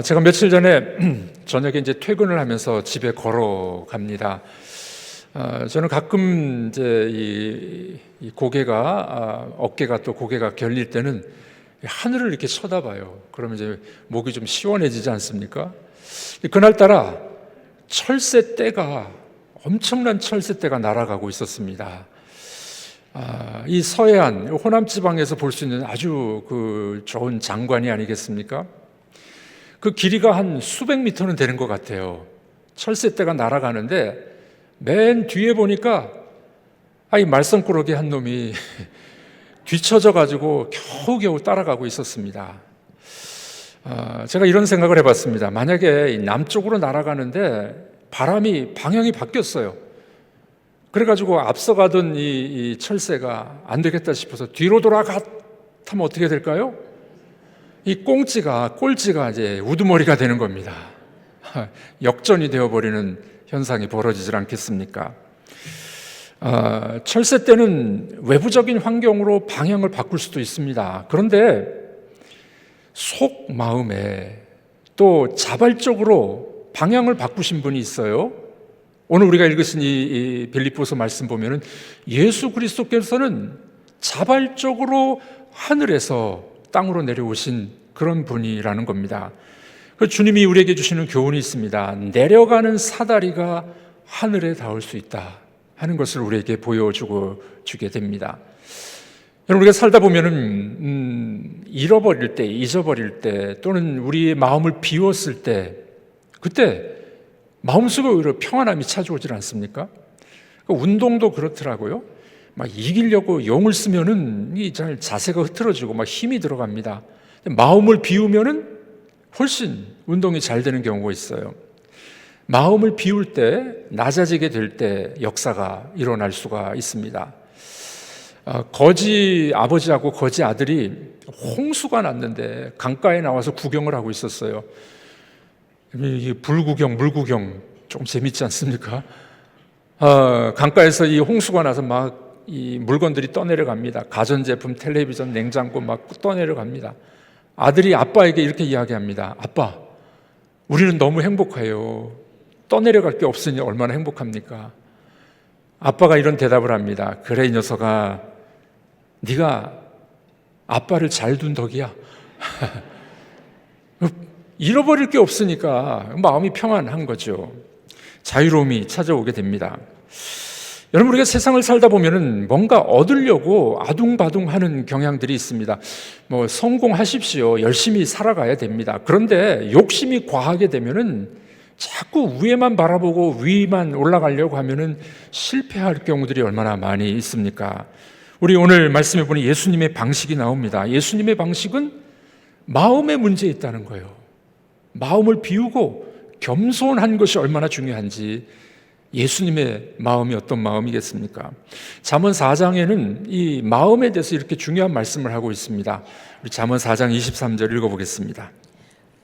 제가 며칠 전에 저녁에 이제 퇴근을 하면서 집에 걸어갑니다. 저는 가끔 이제 이 고개가 어깨가 또 고개가 결릴 때는 하늘을 이렇게 쳐다봐요. 그러면 이제 목이 좀 시원해지지 않습니까? 그날따라 철새떼가 엄청난 철새떼가 날아가고 있었습니다. 이 서해안 호남 지방에서 볼 수 있는 아주 좋은 장관이 아니겠습니까? 그 길이가 한 수백 미터는 되는 것 같아요. 철새떼가 날아가는데 맨 뒤에 보니까 이 말썽꾸러기 한 놈이 뒤처져 가지고 겨우겨우 따라가고 있었습니다. 제가 이런 생각을 해봤습니다. 만약에 남쪽으로 날아가는데 바람이 방향이 바뀌었어요. 그래가지고 앞서가던 이 철새가 안 되겠다 싶어서 뒤로 돌아가면 어떻게 될까요? 이 꼴찌가 이제 우두머리가 되는 겁니다. 역전이 되어버리는 현상이 벌어지질 않겠습니까? 철새 때는 외부적인 환경으로 방향을 바꿀 수도 있습니다. 그런데 속 마음에 또 자발적으로 방향을 바꾸신 분이 있어요. 오늘 우리가 읽으신 이 빌립보서 말씀 보면은 예수 그리스도께서는 자발적으로 하늘에서 땅으로 내려오신 그런 분이라는 겁니다. 주님이 우리에게 주시는 교훈이 있습니다. 내려가는 사다리가 하늘에 닿을 수 있다 하는 것을 우리에게 보여주게 됩니다. 여러분, 우리가 살다 보면은 잊어버릴 때 또는 우리의 마음을 비웠을 때 그때 마음속에 오히려 평안함이 찾아오질 않습니까? 운동도 그렇더라고요. 막 이기려고 용을 쓰면은 잘 자세가 흐트러지고 막 힘이 들어갑니다. 마음을 비우면은 훨씬 운동이 잘 되는 경우가 있어요. 마음을 비울 때, 낮아지게 될 때 역사가 일어날 수가 있습니다. 거지 아버지하고 거지 아들이 홍수가 났는데 강가에 나와서 구경을 하고 있었어요. 이게 물구경 좀 재밌지 않습니까? 강가에서 이 홍수가 나서 막 이 물건들이 떠내려갑니다. 가전제품, 텔레비전, 냉장고 막 떠내려갑니다. 아들이 아빠에게 이렇게 이야기합니다. 아빠, 우리는 너무 행복해요. 떠내려갈 게 없으니 얼마나 행복합니까? 아빠가 이런 대답을 합니다. 그래, 이 녀석아, 네가 아빠를 잘 둔 덕이야. 잃어버릴 게 없으니까 마음이 평안한 거죠. 자유로움이 찾아오게 됩니다. 여러분, 우리가 세상을 살다 보면은 뭔가 얻으려고 아둥바둥하는 경향들이 있습니다. 성공하십시오. 열심히 살아가야 됩니다. 그런데 욕심이 과하게 되면은 자꾸 위에만 바라보고 위만 올라가려고 하면은 실패할 경우들이 얼마나 많이 있습니까? 우리 오늘 말씀해 보니 예수님의 방식이 나옵니다. 예수님의 방식은 마음에 문제 있다는 거예요. 마음을 비우고 겸손한 것이 얼마나 중요한지, 예수님의 마음이 어떤 마음이겠습니까? 잠언 4장에는 이 마음에 대해서 이렇게 중요한 말씀을 하고 있습니다. 우리 잠언 4장 23절 읽어보겠습니다.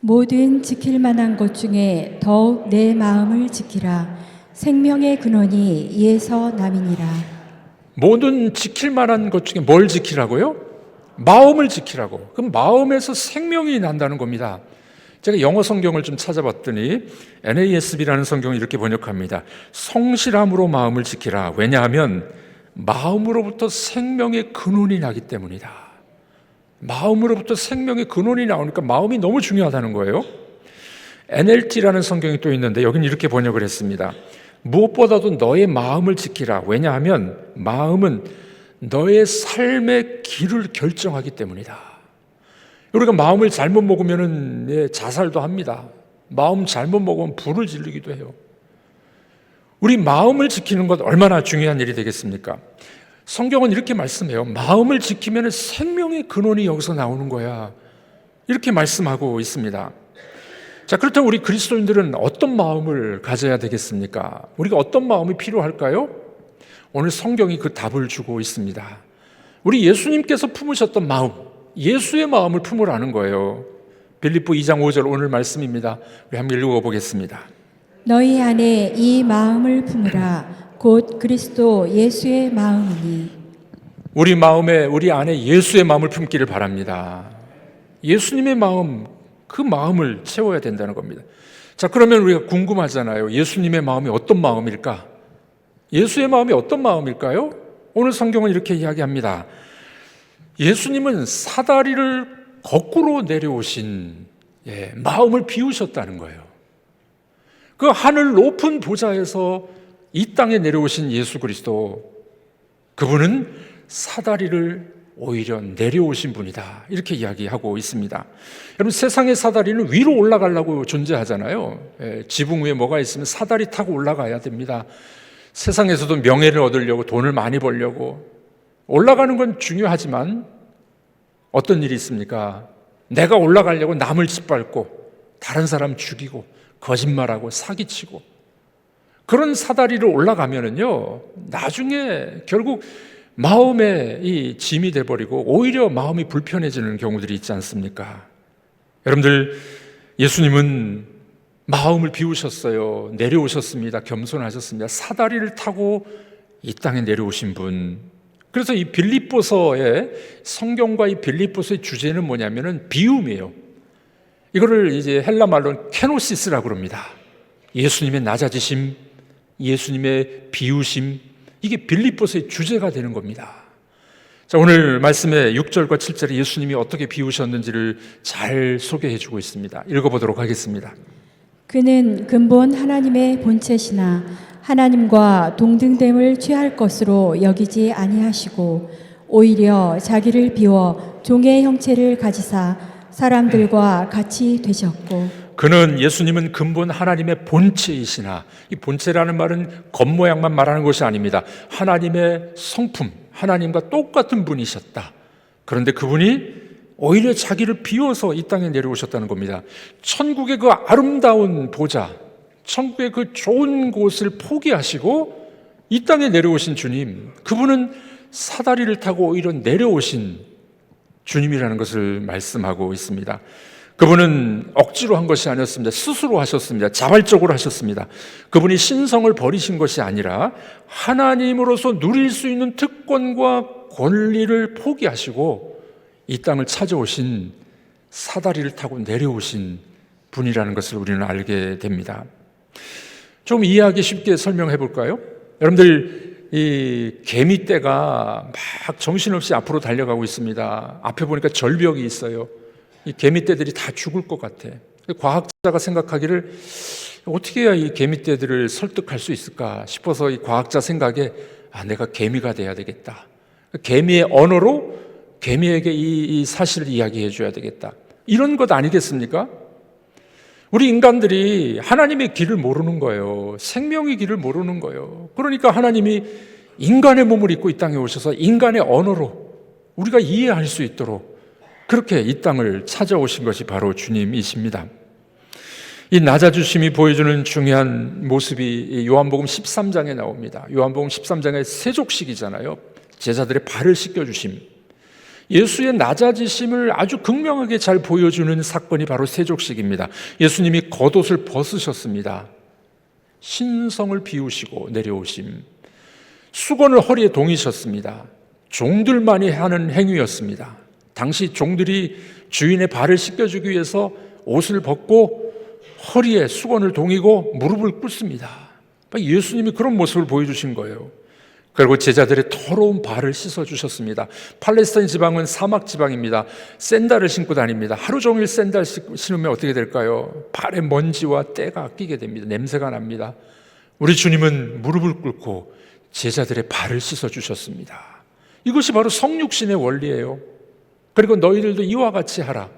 모든 지킬 만한 것 중에 더욱 내 마음을 지키라. 생명의 근원이 이에서 남이니라. 모든 지킬 만한 것 중에 뭘 지키라고요? 마음을 지키라고. 그럼 마음에서 생명이 난다는 겁니다. 제가 영어 성경을 좀 찾아봤더니 NASB라는 성경이 이렇게 번역합니다. 성실함으로 마음을 지키라. 왜냐하면 마음으로부터 생명의 근원이 나기 때문이다. 마음으로부터 생명의 근원이 나오니까 마음이 너무 중요하다는 거예요. NLT라는 성경이 또 있는데 여기는 이렇게 번역을 했습니다. 무엇보다도 너의 마음을 지키라. 왜냐하면 마음은 너의 삶의 길을 결정하기 때문이다. 우리가 마음을 잘못 먹으면 자살도 합니다. 마음 잘못 먹으면 불을 지르기도 해요. 우리 마음을 지키는 것 얼마나 중요한 일이 되겠습니까? 성경은 이렇게 말씀해요. 마음을 지키면 생명의 근원이 여기서 나오는 거야. 이렇게 말씀하고 있습니다. 자, 그렇다면 우리 그리스도인들은 어떤 마음을 가져야 되겠습니까? 우리가 어떤 마음이 필요할까요? 오늘 성경이 그 답을 주고 있습니다. 우리 예수님께서 품으셨던 마음, 예수의 마음을 품으라는 거예요. 빌립보 2장 5절 오늘 말씀입니다. 우리 한번 읽어보겠습니다. 너희 안에 이 마음을 품으라. 곧 그리스도 예수의 마음이니. 우리 안에 예수의 마음을 품기를 바랍니다. 예수님의 마음, 그 마음을 채워야 된다는 겁니다. 자, 그러면 우리가 궁금하잖아요. 예수님의 마음이 어떤 마음일까? 예수의 마음이 어떤 마음일까요? 오늘 성경은 이렇게 이야기합니다. 예수님은 사다리를 거꾸로 내려오신 마음을 비우셨다는 거예요. 그 하늘 높은 보좌에서 이 땅에 내려오신 예수 그리스도, 그분은 사다리를 오히려 내려오신 분이다, 이렇게 이야기하고 있습니다. 여러분, 세상의 사다리는 위로 올라가려고 존재하잖아요. 지붕 위에 뭐가 있으면 사다리 타고 올라가야 됩니다. 세상에서도 명예를 얻으려고, 돈을 많이 벌려고 올라가는 건 중요하지만 어떤 일이 있습니까? 내가 올라가려고 남을 짓밟고 다른 사람 죽이고 거짓말하고 사기치고 그런 사다리를 올라가면은요, 나중에 결국 마음에 이 짐이 돼버리고 오히려 마음이 불편해지는 경우들이 있지 않습니까? 여러분들, 예수님은 마음을 비우셨어요. 내려오셨습니다. 겸손하셨습니다. 사다리를 타고 이 땅에 내려오신 분. 그래서 이 빌립보서의, 성경과 이 빌립보서의 주제는 뭐냐면은 비움이에요. 이거를 이제 헬라 말로는 케노시스라고 그럽니다. 예수님의 낮아지심, 예수님의 비우심, 이게 빌립보서의 주제가 되는 겁니다. 자, 오늘 말씀의 6절과 7절에 예수님이 어떻게 비우셨는지를 잘 소개해 주고 있습니다. 읽어보도록 하겠습니다. 그는 근본 하나님의 본체시나 하나님과 동등됨을 취할 것으로 여기지 아니하시고 오히려 자기를 비워 종의 형체를 가지사 사람들과 같이 되셨고, 그는, 예수님은 근본 하나님의 본체이시나, 이 본체라는 말은 겉모양만 말하는 것이 아닙니다. 하나님의 성품, 하나님과 똑같은 분이셨다. 그런데 그분이 오히려 자기를 비워서 이 땅에 내려오셨다는 겁니다. 천국의 그 아름다운 보좌, 천국의 그 좋은 곳을 포기하시고 이 땅에 내려오신 주님, 그분은 사다리를 타고 오히려 내려오신 주님이라는 것을 말씀하고 있습니다. 그분은 억지로 한 것이 아니었습니다. 스스로 하셨습니다. 자발적으로 하셨습니다. 그분이 신성을 버리신 것이 아니라 하나님으로서 누릴 수 있는 특권과 권리를 포기하시고 이 땅을 찾아오신, 사다리를 타고 내려오신 분이라는 것을 우리는 알게 됩니다. 좀 이해하기 쉽게 설명해 볼까요? 여러분들, 이 개미떼가 막 정신없이 앞으로 달려가고 있습니다. 앞에 보니까 절벽이 있어요. 이 개미떼들이 다 죽을 것 같아. 과학자가 생각하기를 어떻게 해야 이 개미떼들을 설득할 수 있을까 싶어서 이 과학자 생각에 내가 개미가 돼야 되겠다. 개미의 언어로 개미에게 이 사실을 이야기해 줘야 되겠다. 이런 것 아니겠습니까? 우리 인간들이 하나님의 길을 모르는 거예요. 생명의 길을 모르는 거예요. 그러니까 하나님이 인간의 몸을 입고 이 땅에 오셔서 인간의 언어로 우리가 이해할 수 있도록 그렇게 이 땅을 찾아오신 것이 바로 주님이십니다. 이 낮아주심이 보여주는 중요한 모습이 요한복음 13장에 나옵니다. 요한복음 13장의 세족식이잖아요. 제자들의 발을 씻겨주심. 예수의 낮아지심을 아주 극명하게 잘 보여주는 사건이 바로 세족식입니다. 예수님이 겉옷을 벗으셨습니다. 신성을 비우시고 내려오심. 수건을 허리에 동이셨습니다. 종들만이 하는 행위였습니다. 당시 종들이 주인의 발을 씻겨주기 위해서 옷을 벗고 허리에 수건을 동이고 무릎을 꿇습니다. 예수님이 그런 모습을 보여주신 거예요. 그리고 제자들의 더러운 발을 씻어주셨습니다. 팔레스타인 지방은 사막 지방입니다. 샌들을 신고 다닙니다. 하루 종일 샌들 신으면 어떻게 될까요? 발에 먼지와 때가 끼게 됩니다. 냄새가 납니다. 우리 주님은 무릎을 꿇고 제자들의 발을 씻어주셨습니다. 이것이 바로 성육신의 원리예요. 그리고 너희들도 이와 같이 하라,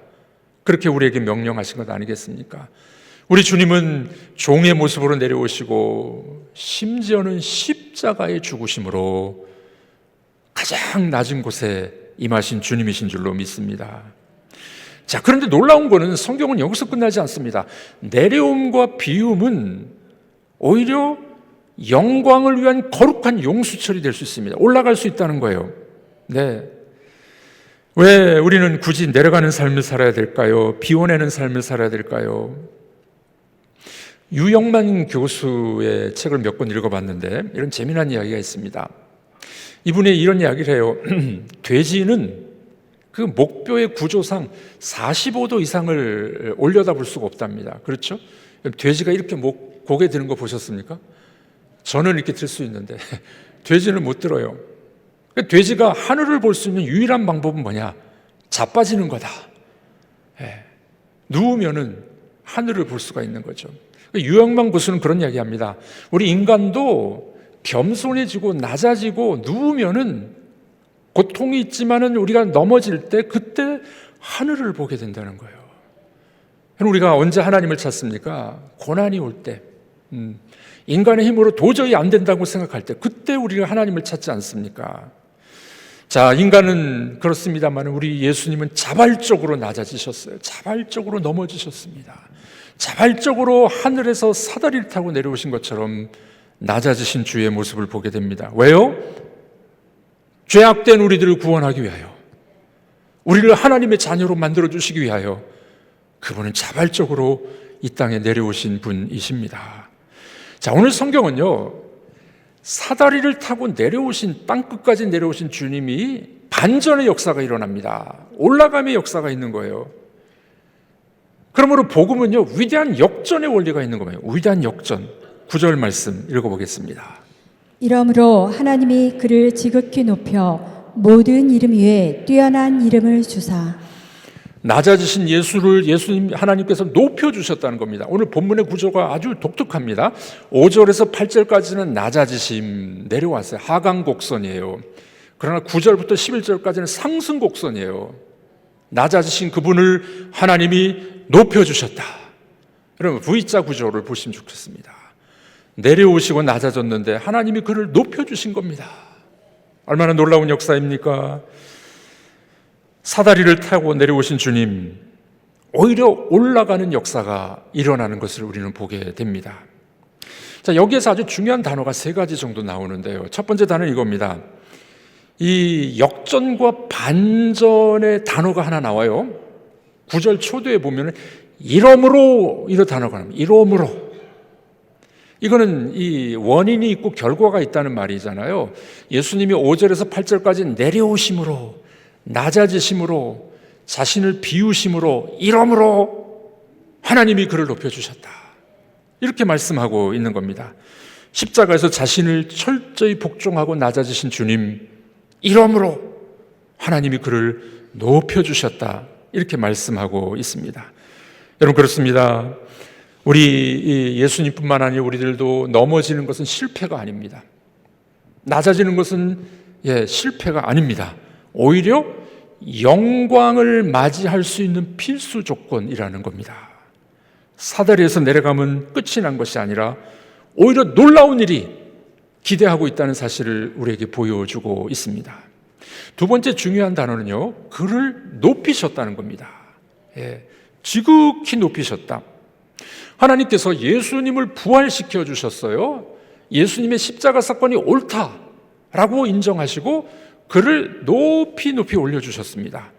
그렇게 우리에게 명령하신 것 아니겠습니까? 우리 주님은 종의 모습으로 내려오시고 심지어는 십자가의 죽으심으로 가장 낮은 곳에 임하신 주님이신 줄로 믿습니다. 자, 그런데 놀라운 것은 성경은 여기서 끝나지 않습니다. 내려옴과 비움은 오히려 영광을 위한 거룩한 용수철이 될 수 있습니다. 올라갈 수 있다는 거예요. 네. 왜 우리는 굳이 내려가는 삶을 살아야 될까요? 비워내는 삶을 살아야 될까요? 유영만 교수의 책을 몇 권 읽어봤는데 이런 재미난 이야기가 있습니다. 이분이 이런 이야기를 해요. 돼지는 그 목뼈의 구조상 45도 이상을 올려다볼 수가 없답니다. 그렇죠? 돼지가 이렇게 고개 드는 거 보셨습니까? 저는 이렇게 들 수 있는데 돼지는 못 들어요. 돼지가 하늘을 볼 수 있는 유일한 방법은 뭐냐? 자빠지는 거다. 누우면은 하늘을 볼 수가 있는 거죠. 유영만 교수는 그런 이야기합니다. 우리 인간도 겸손해지고 낮아지고 누우면은 고통이 있지만은 우리가 넘어질 때 그때 하늘을 보게 된다는 거예요. 우리가 언제 하나님을 찾습니까? 고난이 올 때, 인간의 힘으로 도저히 안 된다고 생각할 때, 그때 우리가 하나님을 찾지 않습니까? 자, 인간은 그렇습니다만 우리 예수님은 자발적으로 낮아지셨어요. 자발적으로 넘어지셨습니다. 자발적으로 하늘에서 사다리를 타고 내려오신 것처럼 낮아지신 주의 모습을 보게 됩니다. 왜요? 죄악된 우리들을 구원하기 위하여, 우리를 하나님의 자녀로 만들어주시기 위하여 그분은 자발적으로 이 땅에 내려오신 분이십니다. 자, 오늘 성경은요, 사다리를 타고 내려오신, 땅끝까지 내려오신 주님이 반전의 역사가 일어납니다. 올라감의 역사가 있는 거예요. 그러므로 복음은요, 위대한 역전의 원리가 있는 거예요. 위대한 역전. 9절 말씀 읽어보겠습니다. 이러므로 하나님이 그를 지극히 높여 모든 이름 위에 뛰어난 이름을 주사. 낮아지신 예수님 하나님께서 높여주셨다는 겁니다. 오늘 본문의 구조가 아주 독특합니다. 5절에서 8절까지는 낮아지심, 내려왔어요. 하강곡선이에요. 그러나 9절부터 11절까지는 상승곡선이에요. 낮아지신 그분을 하나님이 높여주셨다. 여러분 V자 구조를 보시면 좋겠습니다. 내려오시고 낮아졌는데 하나님이 그를 높여주신 겁니다. 얼마나 놀라운 역사입니까? 사다리를 타고 내려오신 주님, 오히려 올라가는 역사가 일어나는 것을 우리는 보게 됩니다. 자, 여기에서 아주 중요한 단어가 3가지 정도 나오는데요. 첫 번째 단어는 이겁니다. 이 역전과 반전의 단어가 하나 나와요. 9절 초도에 보면 이러므로 이런 단어가 나옵니다. 이러므로. 이거는 이 원인이 있고 결과가 있다는 말이잖아요. 예수님이 5절에서 8절까지 내려오심으로, 낮아지심으로, 자신을 비우심으로, 이러므로 하나님이 그를 높여주셨다. 이렇게 말씀하고 있는 겁니다. 십자가에서 자신을 철저히 복종하고 낮아지신 주님, 이러므로 하나님이 그를 높여주셨다. 이렇게 말씀하고 있습니다. 여러분 그렇습니다. 우리 예수님뿐만 아니라 우리들도 넘어지는 것은 실패가 아닙니다. 낮아지는 것은 실패가 아닙니다. 오히려 영광을 맞이할 수 있는 필수 조건이라는 겁니다. 사다리에서 내려가면 끝이 난 것이 아니라 오히려 놀라운 일이 기대하고 있다는 사실을 우리에게 보여주고 있습니다. 두 번째 중요한 단어는요, 그를 높이셨다는 겁니다. 지극히 높이셨다. 하나님께서 예수님을 부활시켜 주셨어요. 예수님의 십자가 사건이 옳다라고 인정하시고 그를 높이 높이 올려주셨습니다.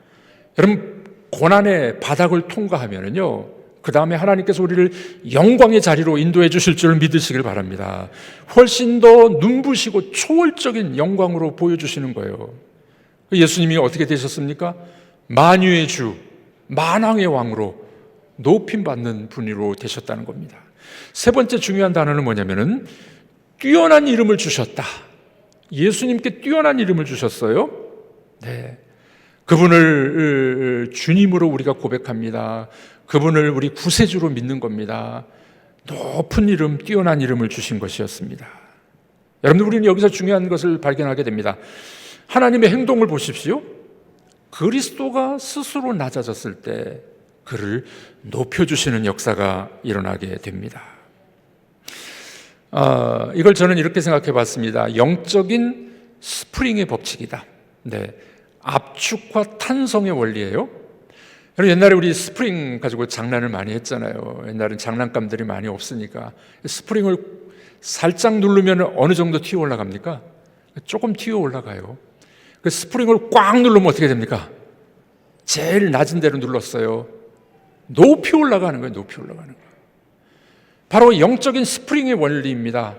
여러분 고난의 바닥을 통과하면은요, 그 다음에 하나님께서 우리를 영광의 자리로 인도해 주실 줄 믿으시길 바랍니다. 훨씬 더 눈부시고 초월적인 영광으로 보여주시는 거예요. 예수님이 어떻게 되셨습니까? 만유의 주, 만왕의 왕으로 높임받는 분으로 되셨다는 겁니다. 세 번째 중요한 단어는 뭐냐면은 뛰어난 이름을 주셨다. 예수님께 뛰어난 이름을 주셨어요. 네. 그분을 주님으로 우리가 고백합니다. 그분을 우리 구세주로 믿는 겁니다. 높은 이름, 뛰어난 이름을 주신 것이었습니다. 여러분들, 우리는 여기서 중요한 것을 발견하게 됩니다. 하나님의 행동을 보십시오. 그리스도가 스스로 낮아졌을 때 그를 높여주시는 역사가 일어나게 됩니다. 이걸 저는 이렇게 생각해 봤습니다. 영적인 스프링의 법칙이다. 네. 압축과 탄성의 원리예요. 옛날에 우리 스프링 가지고 장난을 많이 했잖아요. 옛날엔 장난감들이 많이 없으니까 스프링을 살짝 누르면 어느 정도 튀어 올라갑니까? 조금 튀어 올라가요. 그 스프링을 꽉 누르면 어떻게 됩니까? 제일 낮은 데로 눌렀어요. 높이 올라가는 거예요. 높이 올라가는 거예요. 바로 영적인 스프링의 원리입니다.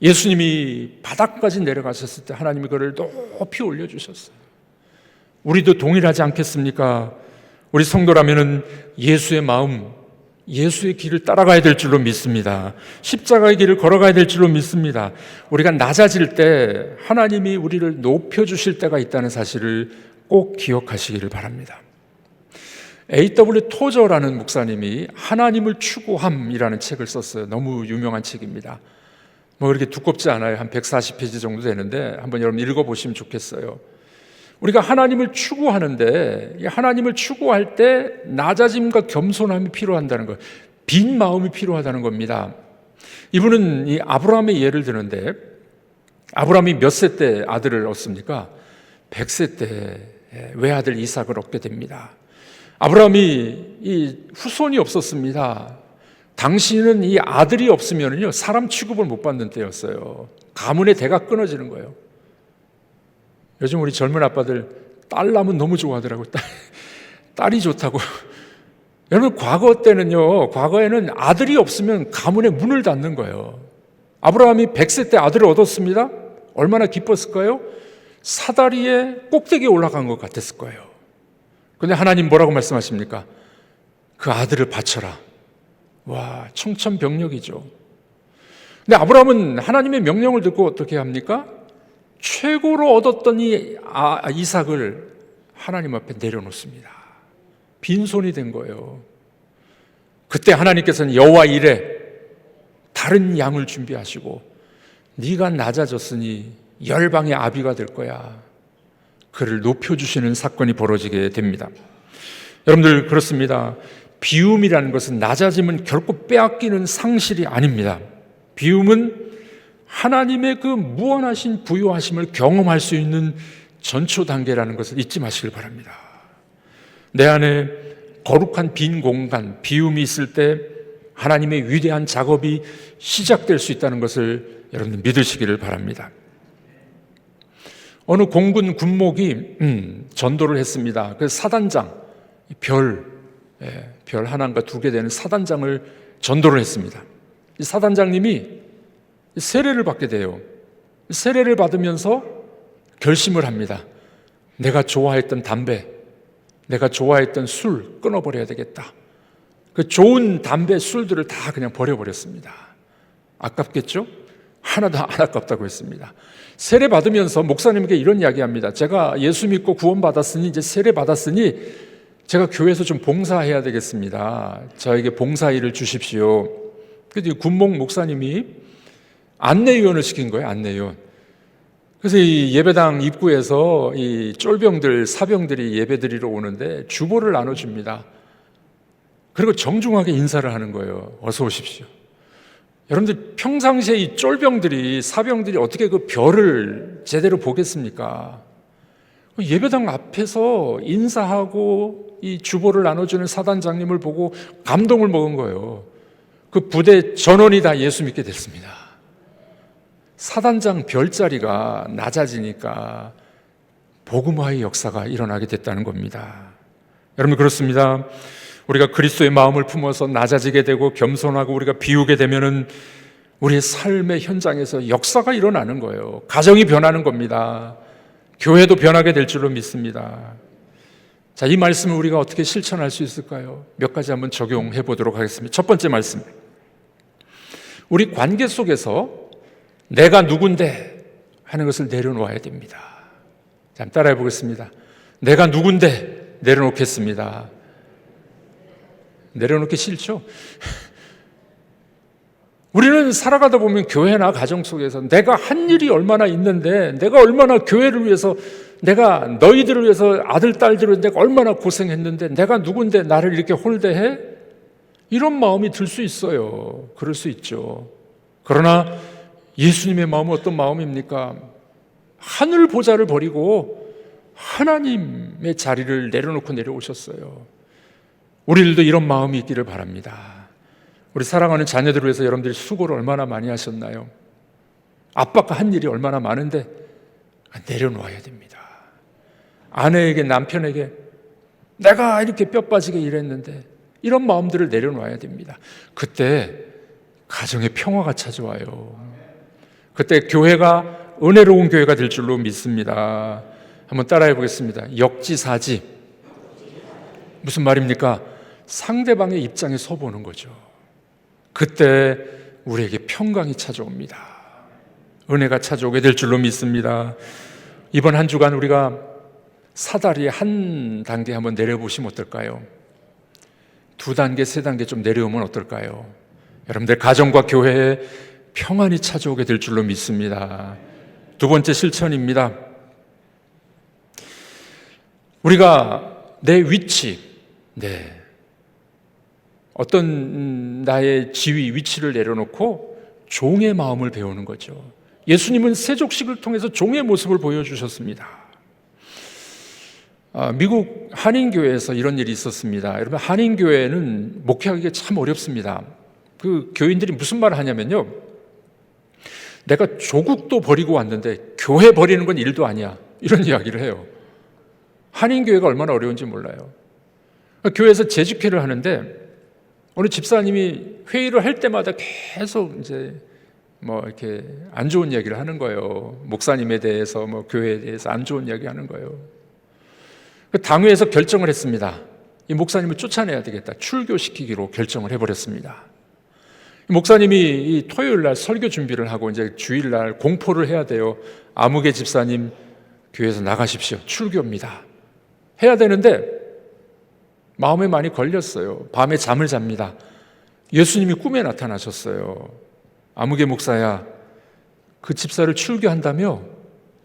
예수님이 바닥까지 내려가셨을 때 하나님이 그를 높이 올려주셨어요. 우리도 동일하지 않겠습니까? 우리 성도라면은 예수의 마음, 예수의 길을 따라가야 될 줄로 믿습니다. 십자가의 길을 걸어가야 될 줄로 믿습니다. 우리가 낮아질 때 하나님이 우리를 높여주실 때가 있다는 사실을 꼭 기억하시기를 바랍니다. A.W. 토저라는 목사님이 하나님을 추구함이라는 책을 썼어요. 너무 유명한 책입니다. 뭐 그렇게 두껍지 않아요. 한 140페이지 정도 되는데 한번 여러분 읽어보시면 좋겠어요. 우리가 하나님을 추구하는데, 하나님을 추구할 때 낮아짐과 겸손함이 필요한다는 거예요. 빈 마음이 필요하다는 겁니다. 이분은 이 아브라함의 예를 드는데, 아브라함이 몇 세 때 아들을 얻습니까? 100세 때 외아들 이삭을 얻게 됩니다. 아브라함이 이 후손이 없었습니다. 당시는 이 아들이 없으면요 사람 취급을 못 받는 때였어요. 가문의 대가 끊어지는 거예요. 요즘 우리 젊은 아빠들 딸 낳으면 너무 좋아하더라고요. 딸이 좋다고. 여러분 과거에는 아들이 없으면 가문의 문을 닫는 거예요. 아브라함이 100세 때 아들을 얻었습니다. 얼마나 기뻤을까요? 사다리의 꼭대기에 올라간 것 같았을 거예요. 근데 하나님 뭐라고 말씀하십니까? 그 아들을 바쳐라. 와, 청천벽력이죠. 근데 아브라함은 하나님의 명령을 듣고 어떻게 합니까? 최고로 얻었던 이 이삭을 하나님 앞에 내려놓습니다. 빈손이 된 거예요. 그때 하나님께서는 여호와 이레 다른 양을 준비하시고 네가 낮아졌으니 열방의 아비가 될 거야. 그를 높여주시는 사건이 벌어지게 됩니다. 여러분들 그렇습니다. 비움이라는 것은 낮아짐은 결코 빼앗기는 상실이 아닙니다. 비움은 하나님의 그 무한하신 부요하심을 경험할 수 있는 전초 단계라는 것을 잊지 마시길 바랍니다. 내 안에 거룩한 빈 공간, 비움이 있을 때 하나님의 위대한 작업이 시작될 수 있다는 것을 여러분들 믿으시기를 바랍니다. 어느 공군 군목이 전도를 했습니다. 그 사단장, 별 하나인가 두 개 되는 사단장을 전도를 했습니다. 이 사단장님이 세례를 받게 돼요. 세례를 받으면서 결심을 합니다. 내가 좋아했던 담배, 내가 좋아했던 술 끊어버려야 되겠다. 그 좋은 담배, 술들을 다 그냥 버려버렸습니다. 아깝겠죠? 하나도 안 아깝다고 했습니다. 세례 받으면서 목사님에게 이런 이야기합니다. 제가 예수 믿고 구원받았으니 이제 세례 받았으니 제가 교회에서 좀 봉사해야 되겠습니다. 저에게 봉사일을 주십시오. 그래서 군목 목사님이 안내위원을 시킨 거예요. 안내위원. 그래서 이 예배당 입구에서 이 쫄병들, 사병들이 예배드리러 오는데 주보를 나눠줍니다. 그리고 정중하게 인사를 하는 거예요. 어서 오십시오. 여러분들 평상시에 이 쫄병들이, 사병들이 어떻게 그 별을 제대로 보겠습니까? 예배당 앞에서 인사하고 이 주보를 나눠주는 사단장님을 보고 감동을 먹은 거예요. 그 부대 전원이 다 예수 믿게 됐습니다. 사단장 별자리가 낮아지니까 복음화의 역사가 일어나게 됐다는 겁니다. 여러분 그렇습니다. 우리가 그리스도의 마음을 품어서 낮아지게 되고 겸손하고 우리가 비우게 되면은 우리의 삶의 현장에서 역사가 일어나는 거예요. 가정이 변하는 겁니다. 교회도 변하게 될 줄로 믿습니다. 자, 이 말씀을 우리가 어떻게 실천할 수 있을까요? 몇 가지 한번 적용해 보도록 하겠습니다. 첫 번째 말씀. 우리 관계 속에서 내가 누군데 하는 것을 내려놓아야 됩니다. 자, 한번 따라해 보겠습니다. 내가 누군데 내려놓겠습니다. 내려놓기 싫죠? 우리는 살아가다 보면 교회나 가정 속에서 내가 한 일이 얼마나 있는데, 내가 얼마나 교회를 위해서, 내가 너희들을 위해서 아들, 딸들을 위해서 내가 얼마나 고생했는데 내가 누군데 나를 이렇게 홀대해? 이런 마음이 들 수 있어요. 그럴 수 있죠. 그러나 예수님의 마음은 어떤 마음입니까? 하늘 보좌를 버리고 하나님의 자리를 내려놓고 내려오셨어요. 우리들도 이런 마음이 있기를 바랍니다. 우리 사랑하는 자녀들을 위해서 여러분들이 수고를 얼마나 많이 하셨나요? 아빠가 한 일이 얼마나 많은데 내려놓아야 됩니다. 아내에게, 남편에게 내가 이렇게 뼈 빠지게 일했는데 이런 마음들을 내려놓아야 됩니다. 그때 가정의 평화가 찾아와요. 그때 교회가 은혜로운 교회가 될 줄로 믿습니다. 한번 따라해 보겠습니다. 역지사지. 무슨 말입니까? 상대방의 입장에 서보는 거죠. 그때 우리에게 평강이 찾아옵니다. 은혜가 찾아오게 될 줄로 믿습니다. 이번 한 주간 우리가 사다리 한 단계 한번 내려보시면 어떨까요? 2단계, 3단계 좀 내려오면 어떨까요? 여러분들 가정과 교회에 평안이 찾아오게 될 줄로 믿습니다. 두 번째 실천입니다. 우리가 내 위치, 어떤 나의 지위, 위치를 내려놓고 종의 마음을 배우는 거죠. 예수님은 세족식을 통해서 종의 모습을 보여주셨습니다. 미국 한인교회에서 이런 일이 있었습니다. 여러분, 한인교회는 목회하기가 참 어렵습니다. 그 교인들이 무슨 말을 하냐면요, 내가 조국도 버리고 왔는데 교회 버리는 건 일도 아니야, 이런 이야기를 해요. 한인교회가 얼마나 어려운지 몰라요. 교회에서 재직회를 하는데 어느 집사님이 회의를 할 때마다 계속 이제 이렇게 안 좋은 이야기를 하는 거예요. 목사님에 대해서, 교회에 대해서 안 좋은 이야기 하는 거예요. 당회에서 결정을 했습니다. 이 목사님을 쫓아내야 되겠다. 출교시키기로 결정을 해버렸습니다. 목사님이 이 토요일 날 설교 준비를 하고 이제 주일 날 공포를 해야 돼요. 아무개 집사님 교회에서 나가십시오. 출교입니다. 해야 되는데 마음에 많이 걸렸어요. 밤에 잠을 잡니다. 예수님이 꿈에 나타나셨어요. 아무개 목사야, 그 집사를 출교한다며?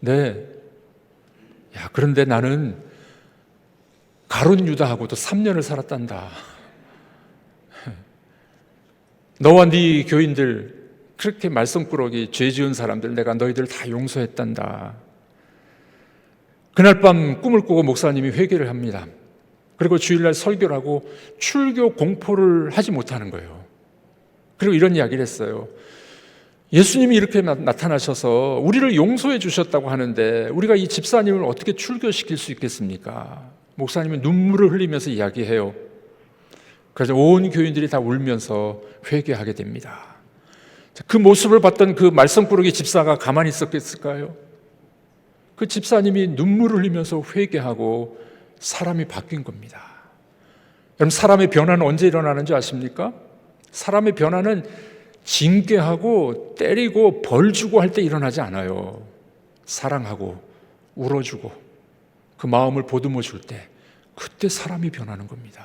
네. 야, 그런데 나는 가룟 유다하고도 3년을 살았단다. 너와 네 교인들, 그렇게 말썽꾸러기 죄 지은 사람들 내가 너희들 다 용서했단다. 그날 밤 꿈을 꾸고 목사님이 회개를 합니다. 그리고 주일날 설교를 하고 출교 공포를 하지 못하는 거예요. 그리고 이런 이야기를 했어요. 예수님이 이렇게 나타나셔서 우리를 용서해 주셨다고 하는데 우리가 이 집사님을 어떻게 출교시킬 수 있겠습니까? 목사님은 눈물을 흘리면서 이야기해요. 그래서 온 교인들이 다 울면서 회개하게 됩니다. 그 모습을 봤던 그 말썽꾸러기 집사가 가만히 있었겠을까요? 그 집사님이 눈물을 흘리면서 회개하고 사람이 바뀐 겁니다. 여러분, 사람의 변화는 언제 일어나는지 아십니까? 사람의 변화는 징계하고 때리고 벌 주고 할 때 일어나지 않아요. 사랑하고 울어주고 그 마음을 보듬어 줄 때, 그때 사람이 변하는 겁니다.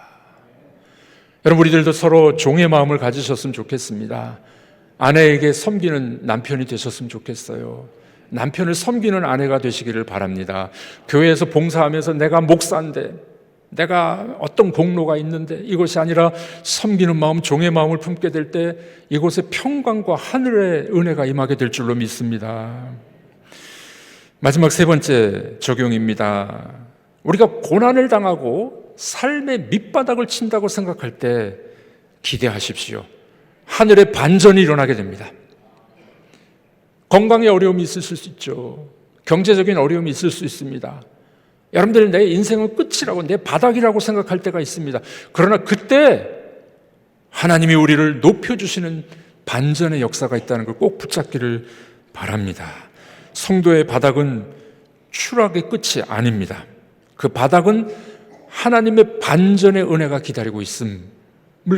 여러분, 우리들도 서로 종의 마음을 가지셨으면 좋겠습니다. 아내에게 섬기는 남편이 되셨으면 좋겠어요. 남편을 섬기는 아내가 되시기를 바랍니다. 교회에서 봉사하면서 내가 목사인데, 내가 어떤 공로가 있는데, 이것이 아니라 섬기는 마음, 종의 마음을 품게 될 때 이곳에 평강과 하늘의 은혜가 임하게 될 줄로 믿습니다. 마지막 3번째 적용입니다. 우리가 고난을 당하고 삶의 밑바닥을 친다고 생각할 때 기대하십시오. 하늘의 반전이 일어나게 됩니다. 건강에 어려움이 있을 수 있죠. 경제적인 어려움이 있을 수 있습니다. 여러분들은 내 인생은 끝이라고, 내 바닥이라고 생각할 때가 있습니다. 그러나 그때 하나님이 우리를 높여주시는 반전의 역사가 있다는 걸 꼭 붙잡기를 바랍니다. 성도의 바닥은 추락의 끝이 아닙니다. 그 바닥은 하나님의 반전의 은혜가 기다리고 있음을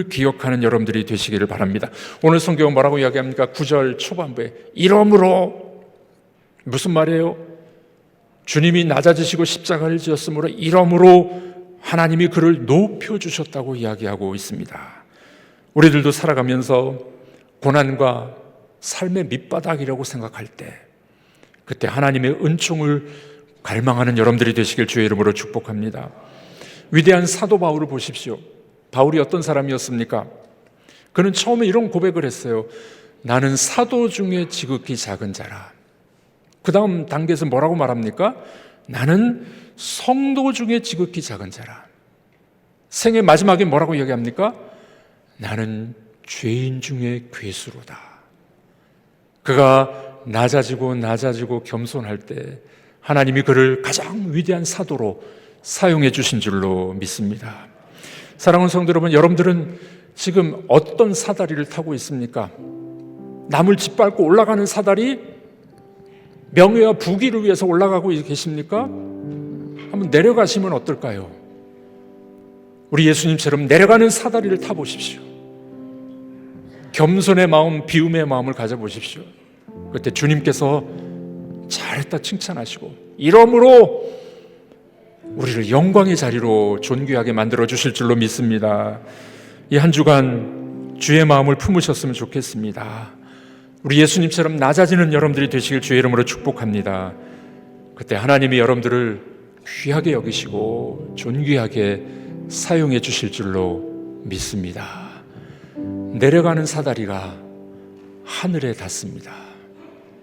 기억하는 여러분들이 되시기를 바랍니다. 오늘 성경은 뭐라고 이야기합니까? 9절 초반부에 이러므로, 무슨 말이에요? 주님이 낮아지시고 십자가를 지었으므로 이러므로 하나님이 그를 높여주셨다고 이야기하고 있습니다. 우리들도 살아가면서 고난과 삶의 밑바닥이라고 생각할 때, 그때 하나님의 은총을 갈망하는 여러분들이 되시길 주의 이름으로 축복합니다. 위대한 사도 바울을 보십시오. 바울이 어떤 사람이었습니까? 그는 처음에 이런 고백을 했어요. 나는 사도 중에 지극히 작은 자라. 그 다음 단계에서 뭐라고 말합니까? 나는 성도 중에 지극히 작은 자라. 생의 마지막에 뭐라고 이야기합니까? 나는 죄인 중에 괴수로다. 그가 낮아지고 겸손할 때 하나님이 그를 가장 위대한 사도로 사용해 주신 줄로 믿습니다. 사랑하는 성도 여러분, 여러분들은 지금 어떤 사다리를 타고 있습니까? 남을 짓밟고 올라가는 사다리, 명예와 부귀를 위해서 올라가고 계십니까? 한번 내려가시면 어떨까요? 우리 예수님처럼 내려가는 사다리를 타보십시오. 겸손의 마음, 비움의 마음을 가져보십시오. 그때 주님께서 잘했다 칭찬하시고 이러므로 우리를 영광의 자리로 존귀하게 만들어 주실 줄로 믿습니다. 이 한 주간 주의 마음을 품으셨으면 좋겠습니다. 우리 예수님처럼 낮아지는 여러분들이 되시길 주의 이름으로 축복합니다. 그때 하나님이 여러분들을 귀하게 여기시고 존귀하게 사용해 주실 줄로 믿습니다. 내려가는 사다리가 하늘에 닿습니다.